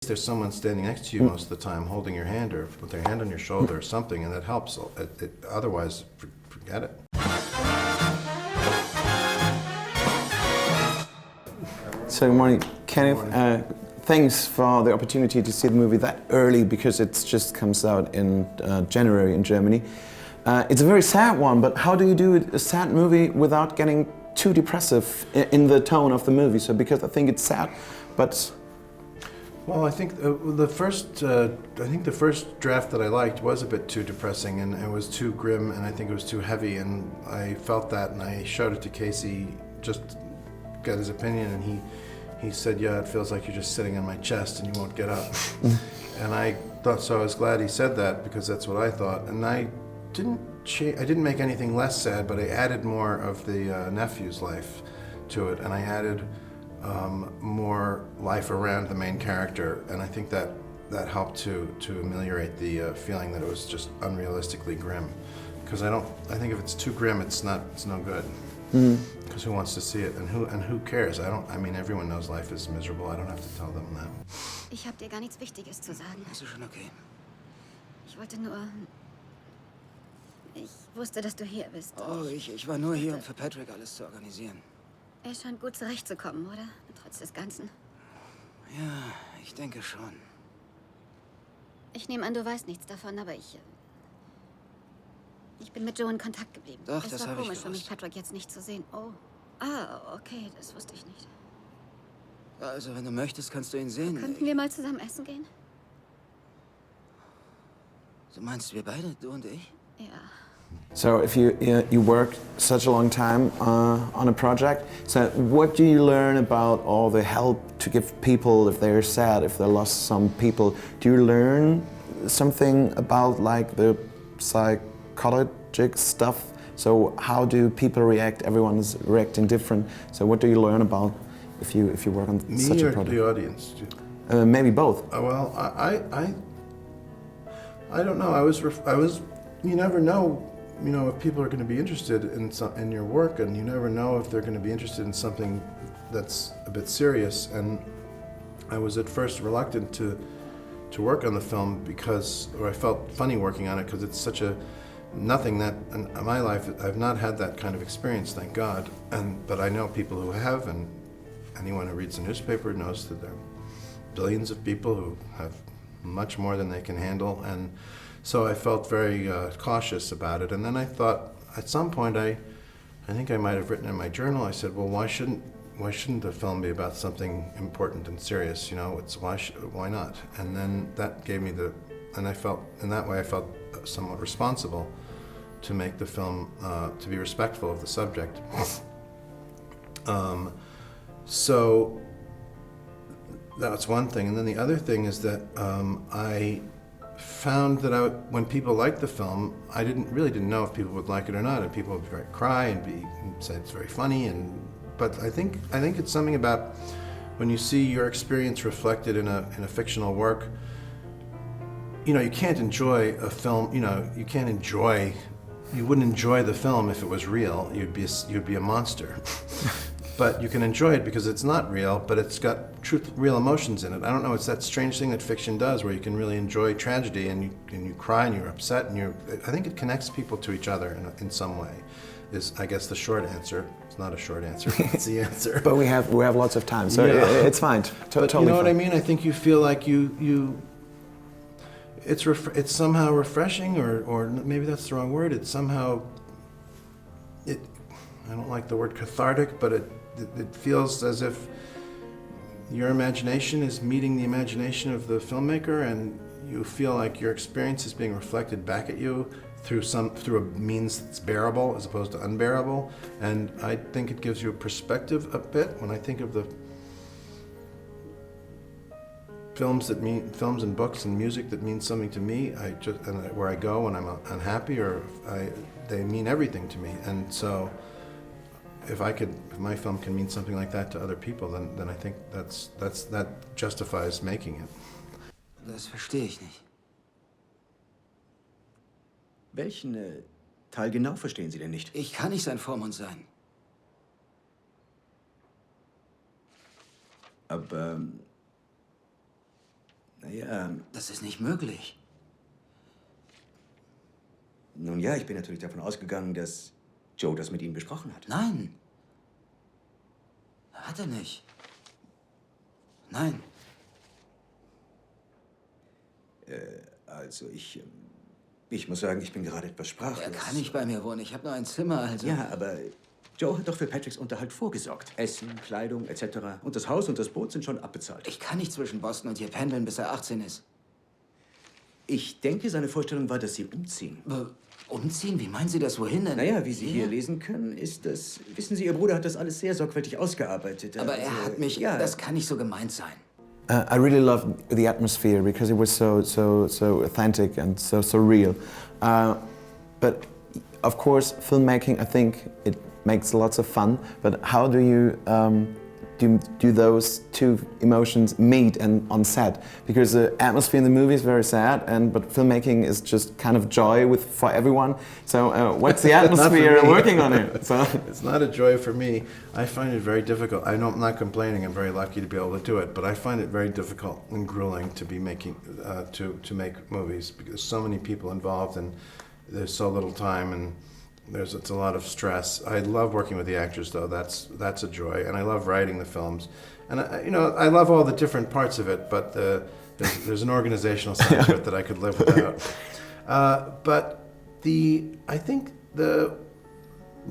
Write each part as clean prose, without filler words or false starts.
there's someone standing next to you most of the time holding your hand or with their hand on your shoulder or something, and that helps. Otherwise, forget it. So, good morning, Kenneth. Thanks for the opportunity to see the movie that early, because it just comes out in January in Germany. It's a very sad one, but how do you do a sad movie without getting too depressive in the tone of the movie? So, because I think it's sad, but... Well, I think the first draft that I liked was a bit too depressing, and it was too grim, and I think it was too heavy, and I felt that, and I showed it to Casey, just got his opinion, and he said, yeah, it feels like you're just sitting on my chest and you won't get up. And I thought, so I was glad he said that, because that's what I thought. And I didn't make anything less sad, but I added more of the nephew's life to it, and I added more life around the main character, and I think that helped to ameliorate the feeling that it was just unrealistically grim. Because I think if it's too grim, it's no good. Because who wants to see it, and who cares? I mean, everyone knows life is miserable. I don't have to tell them that. Ich habe dir gar nichts Wichtiges zu sagen. Das ist schon okay. Ich wollte nur... Ich wusste, dass du hier bist. Oh, ich war nur hier, um für Patrick alles zu organisieren. Er scheint gut zurechtzukommen, oder? Trotz des Ganzen. Ja, ich denke schon. Ich nehme an, du weißt nichts davon, aber ich bin mit Joe in Kontakt geblieben. Doch, es das war habe ich komisch für mich, gewusst. Patrick jetzt nicht zu sehen. Oh. Ah, okay, das wusste ich nicht. Also, wenn du möchtest, kannst du ihn sehen. Könnten wir mal zusammen essen gehen? Du meinst wir beide, du und ich? Ja. So, if you work such a long time on a project, so what do you learn about all the help to give people if they're sad, if they lost some people? Do you learn something about like the psychological stuff? So how do people react? Everyone is reacting different. So what do you learn about if you work on such a project? Me or the audience? Maybe both. Well, I don't know. I was. You never know. You know, if people are going to be interested in your work, and you never know if they're going to be interested in something that's a bit serious. And I was at first reluctant to work on the film or I felt funny working on it because it's such a nothing that in my life I've not had that kind of experience, thank God. But I know people who have, and anyone who reads the newspaper knows that there are billions of people who have much more than they can handle, and so I felt very cautious about it. And then I thought, at some point, I think I might have written in my journal, I said, well, why shouldn't the film be about something important and serious? You know, why not? And then that gave me and I felt, in that way, I felt somewhat responsible to make the film, to be respectful of the subject. So that's one thing. And then the other thing is that I found that when people liked the film, I really didn't know if people would like it or not, and people would cry and say it's very funny. But I think it's something about when you see your experience reflected in a fictional work. You know, you can't enjoy a film. You know, you wouldn't enjoy the film if it was real. You'd be a monster. But you can enjoy it because it's not real, but it's got real emotions in it. I don't know, it's that strange thing that fiction does where you can really enjoy tragedy and you cry and you're upset and I think it connects people to each other in some way, is I guess the short answer. It's not a short answer, it's the answer. But we have lots of time, so yeah. It's fine. But you know what I mean? I think you feel like it's somehow refreshing, or maybe that's the wrong word. It's somehow, I don't like the word cathartic, but it feels as if your imagination is meeting the imagination of the filmmaker, and you feel like your experience is being reflected back at you through a means that's bearable as opposed to unbearable. And I think it gives you a perspective a bit. When I think of the films and books and music that mean something to me, where I go when I'm unhappy, they mean everything to me. And so if my film can mean something like that to other people, then I think that justifies making it. Das verstehe ich nicht. Welchen Teil genau verstehen Sie denn nicht? Ich kann nicht sein Vormund sein. Aber Ja, Das ist nicht möglich. nun ja, ich bin natürlich davon ausgegangen, dass Joe das mit Ihnen besprochen hat. Nein. Hat er nicht. Nein. Also ich muss sagen, ich bin gerade etwas sprachlos. Er kann nicht bei mir wohnen. Ich habe nur ein Zimmer, also... Ja, aber Joe hat doch für Patricks Unterhalt vorgesorgt. Essen, Kleidung etc. Und das Haus und das Boot sind schon abbezahlt. Ich kann nicht zwischen Boston und hier pendeln, bis er 18 ist. Ich denke, seine Vorstellung war, dass Sie umziehen. Umziehen? Wie meinen Sie das? Wohin denn? Naja, wie Sie hier lesen können, ist das... Wissen Sie, Ihr Bruder hat das alles sehr sorgfältig ausgearbeitet. Aber Also, er hat mich... Ja, Das kann nicht so gemeint sein. I really loved the atmosphere because it was so authentic and so real. But of course, filmmaking, I think it makes lots of fun. But how do you do those two emotions meet and on set? Because the atmosphere in the movie is very sad, but filmmaking is just kind of joy for everyone. So what's the atmosphere working on it? So it's not a joy for me. I find it very difficult. I'm not complaining. I'm very lucky to be able to do it, but I find it very difficult and grueling to be making to make movies because there's so many people involved and there's so little time and it's a lot of stress. I love working with the actors, though. That's a joy, and I love writing the films, and I love all the different parts of it. But there's an organizational side to it that I could live without. But I think the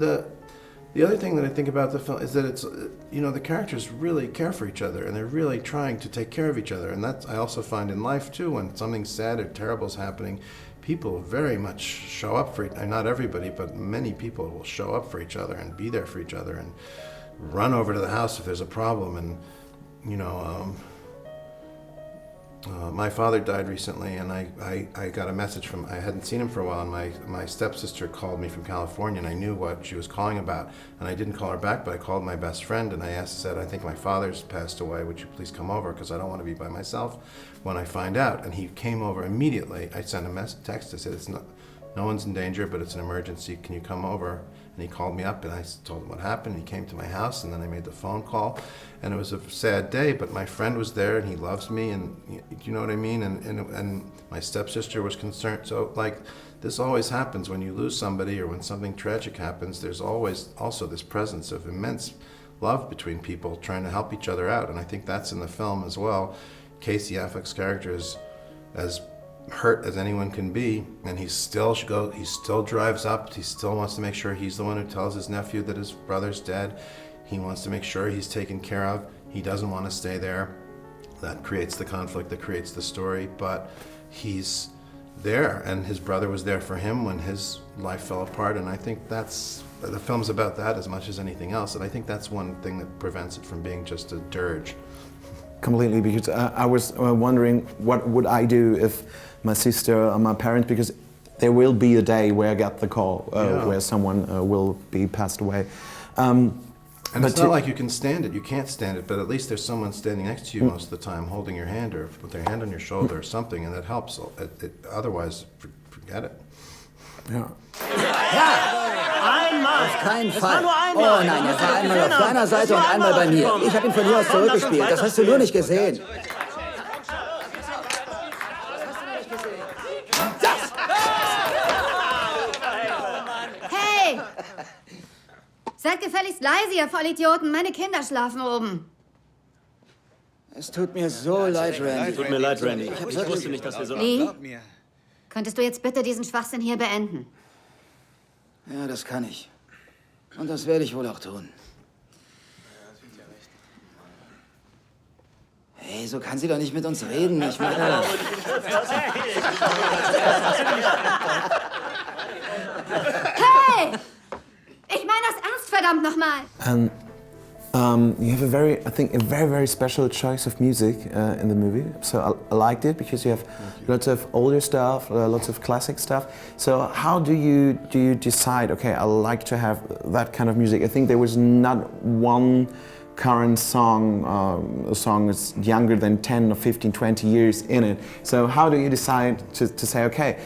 other thing that I think about the film is that it's the characters really care for each other, and they're really trying to take care of each other, and that's I also find in life too when something sad or terrible is happening. People very much show up for not everybody, but many people will show up for each other and be there for each other and run over to the house if there's a problem. And my father died recently, and I got a message from, I hadn't seen him for a while, and my stepsister called me from California, and I knew what she was calling about, and I didn't call her back, but I called my best friend, and I said, I think my father's passed away, would you please come over, because I don't want to be by myself when I find out. And he came over immediately. I sent a text, I said, no one's in danger, but it's an emergency, can you come over? And he called me up, and I told him what happened. He came to my house, and then I made the phone call. And it was a sad day, but my friend was there, and he loves me, and you know what I mean? And my stepsister was concerned. So, this always happens when you lose somebody or when something tragic happens. There's always also this presence of immense love between people trying to help each other out, and I think that's in the film as well. Casey Affleck's character is as hurt as anyone can be, and he still drives up, he still wants to make sure he's the one who tells his nephew that his brother's dead. He wants to make sure he's taken care of. He doesn't want to stay there. That creates the conflict, that creates the story, but he's there, and his brother was there for him when his life fell apart, and I think the film's about that as much as anything else, and I think that's one thing that prevents it from being just a dirge. completely, because I was wondering what would I do if my sister or my parents, because there will be a day where I get the call where someone will be passed away. And it's not like you can stand it. You can't stand it, but at least there's someone standing next to you most of the time, holding your hand or with their hand on your shoulder or something, and that helps. Otherwise, forget it. Ja. Einmal! Auf keinen Es Fall. war nur einmal. Oh nein, er war einmal auf deiner Seite und einmal bei mir. Ich habe ihn von hier aus zurückgespielt. Das hast du nur nicht gesehen. Hey! Seid gefälligst leise, ihr Vollidioten. Meine Kinder schlafen oben. Es tut mir so leid, Randy. Tut mir leid, Randy. Ich wusste nicht, dass wir so... Lee, könntest du jetzt bitte diesen Schwachsinn hier beenden? Ja, das kann ich. Und das werde ich wohl auch tun. Hey, so kann sie doch nicht mit uns reden. Ich meine... Hey! Ich meine das ernst, verdammt nochmal! And you have I think, a very, very special choice of music in the movie. So I liked it because you have lots of older stuff, lots of classic stuff. So how do you decide, okay, I like to have that kind of music? I think there was not one current song, a song that's younger than 10 or 15, 20 years in it. So how do you decide to say, okay,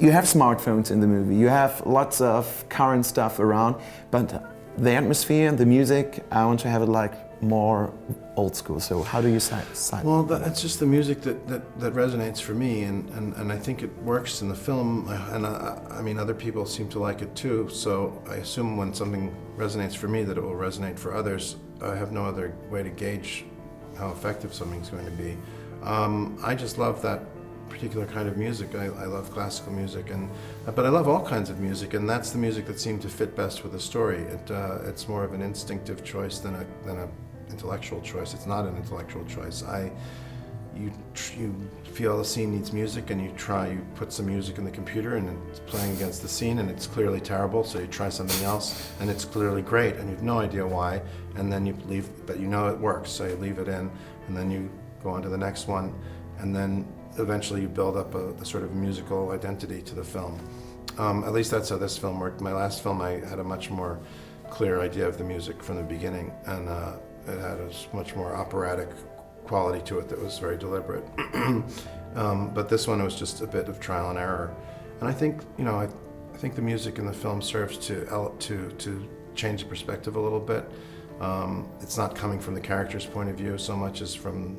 you have smartphones in the movie, you have lots of current stuff around, but the atmosphere and the music, I want to have it like more old school? So how do you decide? Well, it's just the music that resonates for me, and I think it works in the film, and I mean, other people seem to like it too, so I assume when something resonates for me that it will resonate for others. I have no other way to gauge how effective something's going to be. I just love that particular kind of music. I love classical music, but I love all kinds of music, and that's the music that seemed to fit best with the story. It's more of an instinctive choice than a intellectual choice. It's not an intellectual choice. You feel the scene needs music, and you put some music in the computer, and it's playing against the scene, and it's clearly terrible, so you try something else, and it's clearly great, and you have no idea why, and then you leave, but you know it works, so you leave it in, and then you go on to the next one, and then eventually you build up a sort of musical identity to the film. At least that's how this film worked. My last film, I had a much more clear idea of the music from the beginning, and it had a much more operatic quality to it that was very deliberate. But this one, it was just a bit of trial and error. And I think, I think the music in the film serves to change the perspective a little bit. It's not coming from the character's point of view so much as from,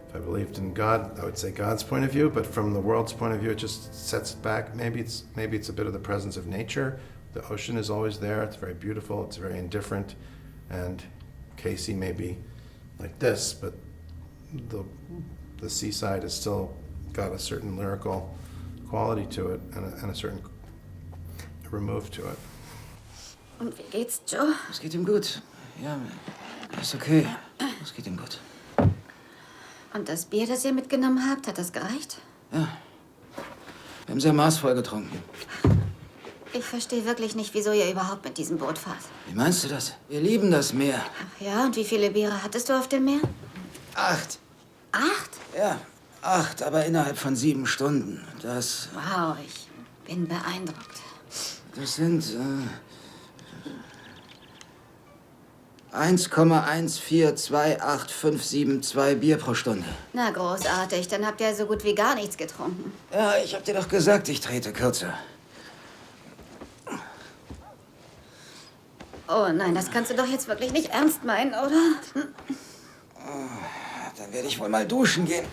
if I believed in God, I would say God's point of view, but from the world's point of view, it just sets it back. Maybe it's a bit of the presence of nature. The ocean is always there. It's very beautiful. It's very indifferent. And Casey may be like this, but the seaside has still got a certain lyrical quality to it and a certain remove to it. Und wie geht's, Joe? Es geht ihm gut. Ja, ist okay. Es geht ihm gut. Und das Bier, das ihr mitgenommen habt, hat das gereicht? Ja. Wir haben sehr maßvoll getrunken. Ich verstehe wirklich nicht, wieso ihr überhaupt mit diesem Boot fahrt. Wie meinst du das? Wir lieben das Meer. Ach ja, und wie viele Biere hattest du auf dem Meer? 8. 8? Ja, 8, aber innerhalb von 7 Stunden. Das Wow, ich bin beeindruckt. sind 1,1428572 Bier pro Stunde. Na, großartig. Dann habt ihr so gut wie gar nichts getrunken. Ja, ich hab dir doch gesagt, ich trete kürzer. Oh nein, das kannst du doch jetzt wirklich nicht ernst meinen, oder? Dann werde ich wohl mal duschen gehen.